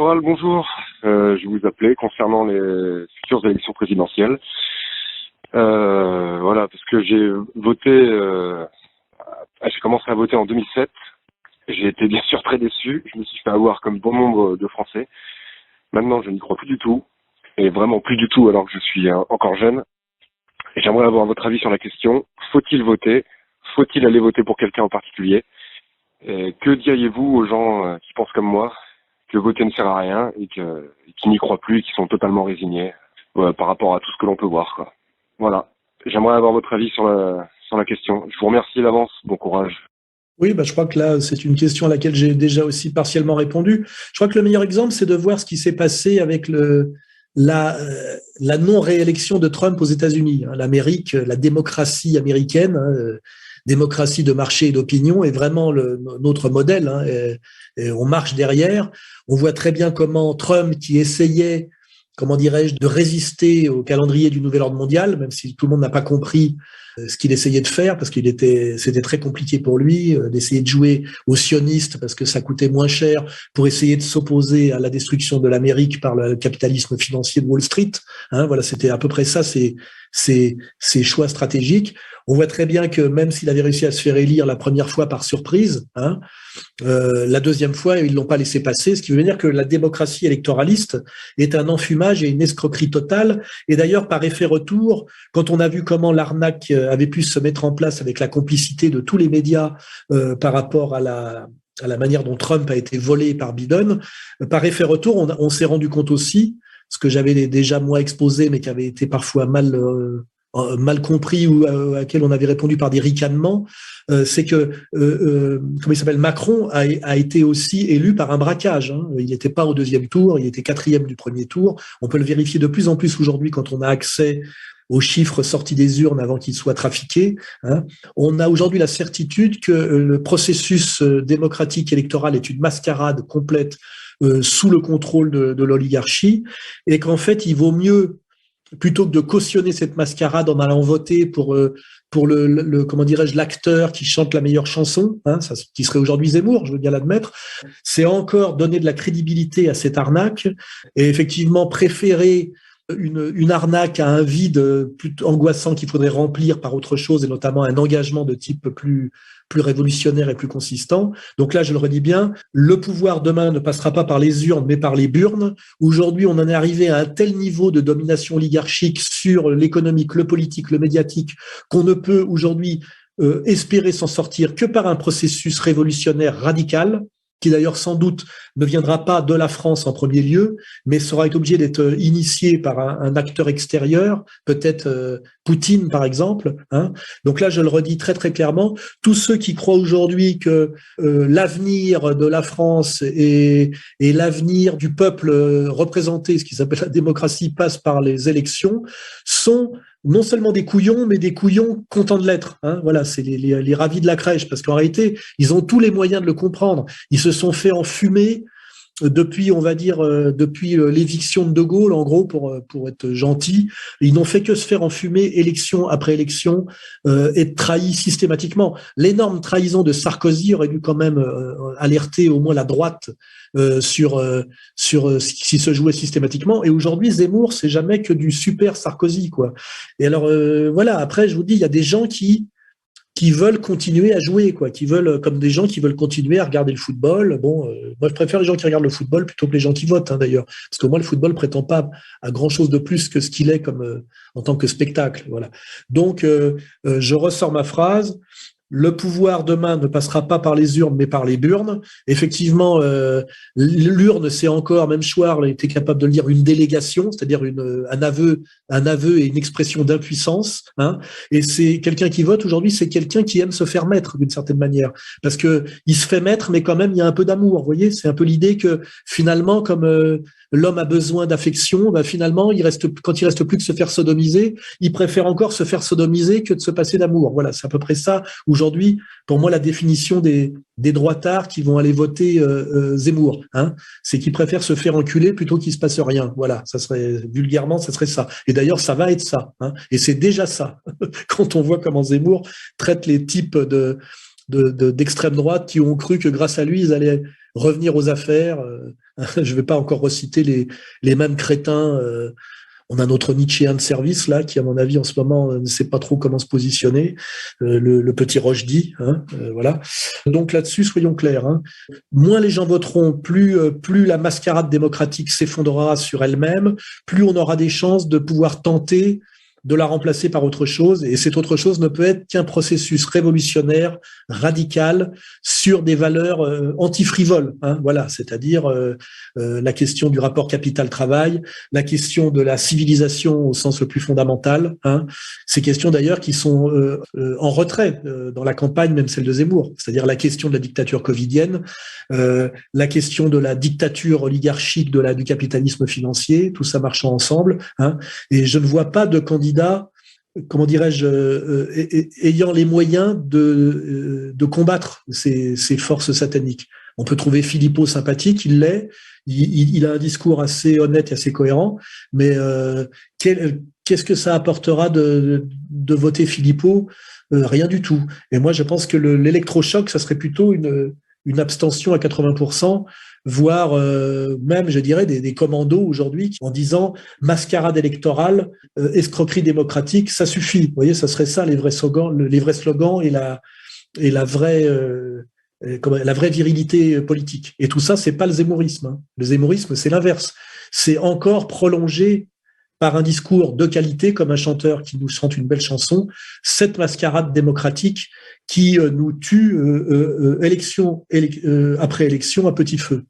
électorale, bonjour. Je vous appelais concernant les futures élections présidentielles. Voilà, parce que j'ai commencé à voter en 2007. J'ai été bien sûr très déçu. Je me suis fait avoir comme bon nombre de Français. Maintenant, je n'y crois plus du tout. Et vraiment plus du tout alors que je suis encore jeune. Et j'aimerais avoir votre avis sur la question. Faut-il voter? Faut-il aller voter pour quelqu'un en particulier? Et que diriez-vous aux gens qui pensent comme moi, que voter ne sert à rien et qui n'y croient plus et qui sont totalement résignés par rapport à tout ce que l'on peut voir, quoi. Voilà. J'aimerais avoir votre avis sur la question. Je vous remercie d'avance. Bon courage. Oui, je crois que là, c'est une question à laquelle j'ai déjà aussi partiellement répondu. Je crois que le meilleur exemple, c'est de voir ce qui s'est passé avec la non-réélection de Trump aux États-Unis. L'Amérique, la démocratie américaine, démocratie de marché et d'opinion, est vraiment notre modèle. Et on marche derrière. On voit très bien comment Trump, qui essayait, comment dirais-je, de résister au calendrier du nouvel ordre mondial, même si tout le monde n'a pas compris ce qu'il essayait de faire, parce c'était très compliqué pour lui d'essayer de jouer aux sionistes parce que ça coûtait moins cher, pour essayer de s'opposer à la destruction de l'Amérique par le capitalisme financier de Wall Street. Voilà, c'était à peu près ça, ses choix stratégiques. On voit très bien que même s'il avait réussi à se faire élire la première fois par surprise, la deuxième fois, ils l'ont pas laissé passer, ce qui veut dire que la démocratie électoraliste est un enfumage et une escroquerie totale. Et d'ailleurs, par effet retour, quand on a vu comment l'arnaque avait pu se mettre en place avec la complicité de tous les médias par rapport à la manière dont Trump a été volé par Biden, par effet retour, on s'est rendu compte aussi, ce que j'avais déjà moi exposé, mais qui avait été parfois mal compris ou à laquelle on avait répondu par des ricanements, c'est que comment il s'appelle, Macron a été aussi élu par un braquage. Il n'était pas au deuxième tour, il était quatrième du premier tour. On peut le vérifier de plus en plus aujourd'hui quand on a accès aux chiffres sortis des urnes avant qu'ils soient trafiqués. On a aujourd'hui la certitude que le processus démocratique électoral est une mascarade complète sous le contrôle de l'oligarchie, et qu'en fait, il vaut mieux, plutôt que de cautionner cette mascarade en allant voter pour comment dirais-je, l'acteur qui chante la meilleure chanson, qui serait aujourd'hui Zemmour, je veux bien l'admettre, c'est encore donner de la crédibilité à cette arnaque, et effectivement préférer une arnaque à un vide plus angoissant qu'il faudrait remplir par autre chose, et notamment un engagement de type plus révolutionnaire et plus consistant. Donc là, je le redis bien, le pouvoir demain ne passera pas par les urnes, mais par les burnes. Aujourd'hui, on en est arrivé à un tel niveau de domination oligarchique sur l'économique, le politique, le médiatique, qu'on ne peut aujourd'hui espérer s'en sortir que par un processus révolutionnaire radical, qui d'ailleurs sans doute ne viendra pas de la France en premier lieu, mais sera obligé d'être initié par un acteur extérieur, peut-être Poutine par exemple. Donc là, je le redis très très clairement, tous ceux qui croient aujourd'hui que l'avenir de la France et l'avenir du peuple représenté, ce qui s'appelle la démocratie, passe par les élections, sont non seulement des couillons, mais des couillons contents de l'être. Voilà, c'est les ravis de la crèche, parce qu'en réalité, ils ont tous les moyens de le comprendre. Ils se sont fait enfumer depuis, on va dire, depuis l'éviction de Gaulle, en gros, pour être gentil. Ils n'ont fait que se faire enfumer élection après élection et trahis systématiquement. L'énorme trahison de Sarkozy aurait dû quand même alerter au moins la droite sur ce qui se jouait systématiquement. Et aujourd'hui, Zemmour, c'est jamais que du super Sarkozy, quoi. Et alors, voilà, après, je vous dis, il y a des gens qui veulent continuer à jouer, quoi, qui veulent, comme des gens qui veulent continuer à regarder le football. Bon, moi, je préfère les gens qui regardent le football plutôt que les gens qui votent, d'ailleurs, parce que moi, le football prétend pas à grand chose de plus que ce qu'il est comme en tant que spectacle, voilà. Donc, je ressors ma phrase. Le pouvoir demain ne passera pas par les urnes, mais par les burnes. Effectivement, l'urne, c'est encore, même Schwartz était capable de le dire, une délégation, c'est-à-dire un aveu et une expression d'impuissance. Et c'est quelqu'un qui vote aujourd'hui, c'est quelqu'un qui aime se faire mettre d'une certaine manière, parce que il se fait mettre, mais quand même il y a un peu d'amour. Vous voyez, c'est un peu l'idée que finalement, comme l'homme a besoin d'affection, finalement, quand il reste plus que se faire sodomiser, il préfère encore se faire sodomiser que de se passer d'amour. Voilà, c'est à peu près ça aujourd'hui, pour moi, la définition des droitards qui vont aller voter Zemmour. C'est qu'ils préfèrent se faire enculer plutôt qu'il se passe rien. Voilà, ça serait vulgairement, ça serait ça. Et d'ailleurs, ça va être ça. Et c'est déjà ça. Quand on voit comment Zemmour traite les types d'extrême droite qui ont cru que grâce à lui, ils allaient revenir aux affaires. Je ne vais pas encore reciter les mêmes crétins. On a notre Nietzschéen de service, là, qui, à mon avis, en ce moment, ne sait pas trop comment se positionner. Le petit Rochdy, voilà. Donc là-dessus, soyons clairs. Moins les gens voteront, plus la mascarade démocratique s'effondrera sur elle-même, plus on aura des chances de pouvoir tenter de la remplacer par autre chose. Et cette autre chose ne peut être qu'un processus révolutionnaire, radical, sur des valeurs anti-frivoles. Voilà, c'est-à-dire la question du rapport capital-travail, la question de la civilisation au sens le plus fondamental. Ces questions d'ailleurs qui sont en retrait dans la campagne, même celle de Zemmour. C'est-à-dire la question de la dictature covidienne, la question de la dictature oligarchique du capitalisme financier, tout ça marchant ensemble. Et je ne vois pas de candidat, comment dirais-je, ayant les moyens de combattre ces forces sataniques. On peut trouver Philippot sympathique, il l'est, il a un discours assez honnête et assez cohérent, mais qu'est-ce que ça apportera de voter Philippot? Rien du tout. Et moi, je pense que l'électrochoc, ça serait plutôt une abstention à 80%, voire même, je dirais, des commandos aujourd'hui en disant mascarade électorale, escroquerie démocratique, ça suffit. Vous voyez, ça serait ça les vrais slogans et la vraie virilité politique. Et tout ça, c'est pas le zémourisme. Le zémourisme, c'est l'inverse. C'est encore prolongé par un discours de qualité, comme un chanteur qui nous chante une belle chanson, cette mascarade démocratique qui nous tue élection après élection à petit feu.